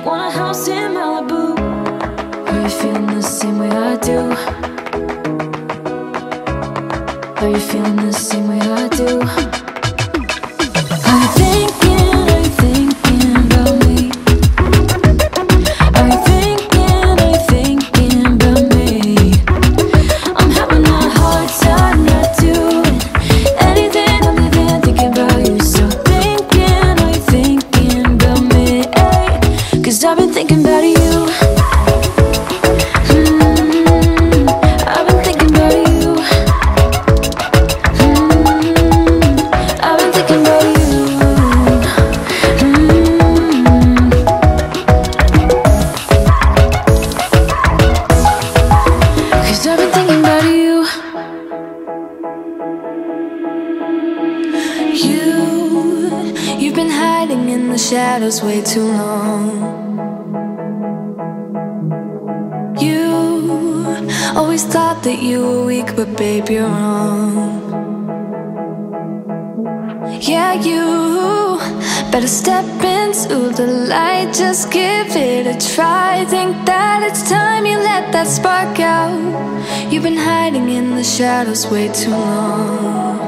want a house in Malibu. Are you feeling the same way I do? Are you feeling the same way I do? Are you thinking about me? Are you thinking about me? I'm having a hard time not doing anything other than thinking about you. So are you thinking about me? Cause I've been thinking about you. I've been thinking about you. I've been thinking about you. Cause I've been thinking about you. You've been hiding in the shadows way too long. You always thought that you were weak, but babe, you're wrong. Yeah, you better step into the light, just give it a try. Think that it's time you let that spark out. You've been hiding in the shadows way too long.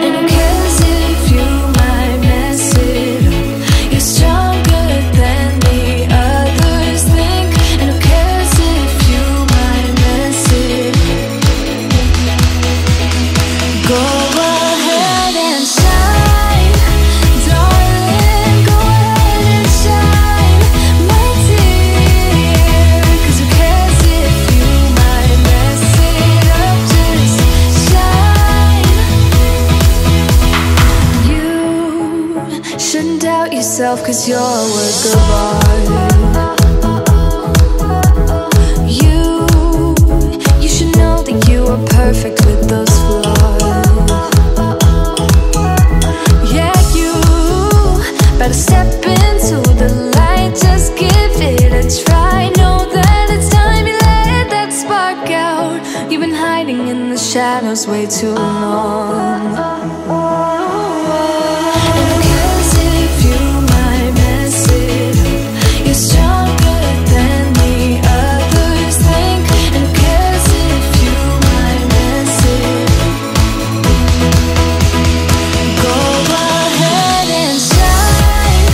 And who cares if you might mess it up? You're stronger than the others think. And who cares if you might mess it up? Go ahead and shine, darling. Go ahead and shine, my dear. Cause who cares if you might mess it up? Just shine. You shouldn't doubt yourself, cause you're a work of art. You should know that you are perfect with those flaws. Yeah, you better step into the light, just give it a try. Know that it's time you let that spark out. You've been hiding in the shadows way too long. And who cares if you might mess it up? You're stronger than the others think. And who cares if you might mess it up? Go ahead and shine,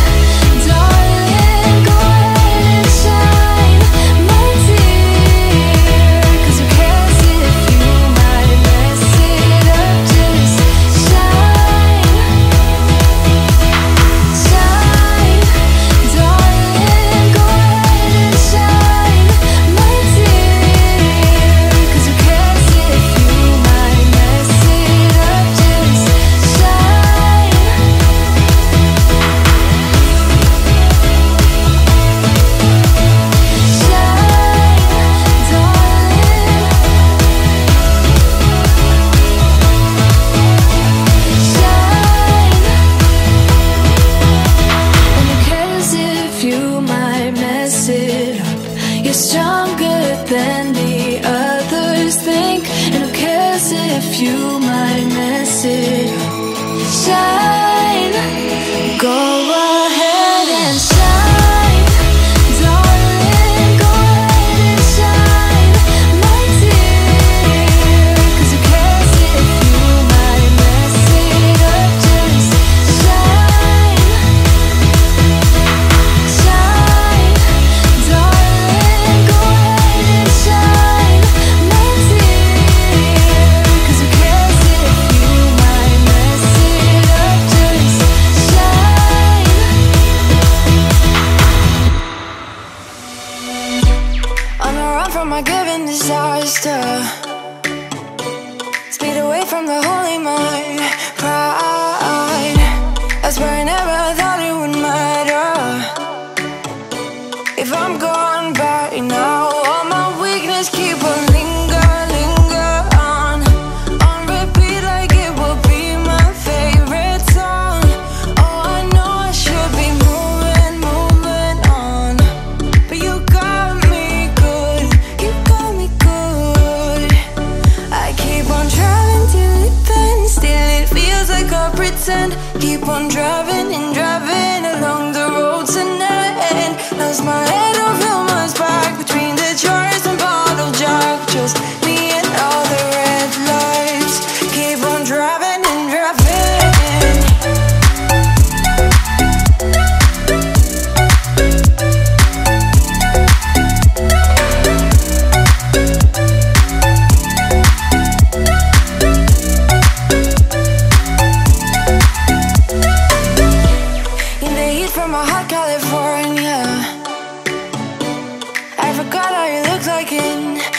darling. Go ahead and shine, my dear. Cause who cares if you might mess it up? Just shine, shine, darling. Go ahead and shine, my dear. Cause who cares if you might mess it up? Just shine. You're stronger than the others think. And who cares if you might mess it up? Shine, go ahead and shine, darling. Go ahead and shine, my dear. Cause who cares if you might mess it up? Just shine, shine, darling. Go ahead and shine, my dear. Cause who cares if you might mess it up? Just shine. On the run from my given disaster, speed away from the holy mind, pride. That's where I never thought it would matter. If I'm gone by now, all my weakness keep on linger on repeat like it will be my favorite song. Oh, I know I should be moving on, but you got me good, you got me good. I keep on trying till it bends, still from a hot California. I forgot how you look like in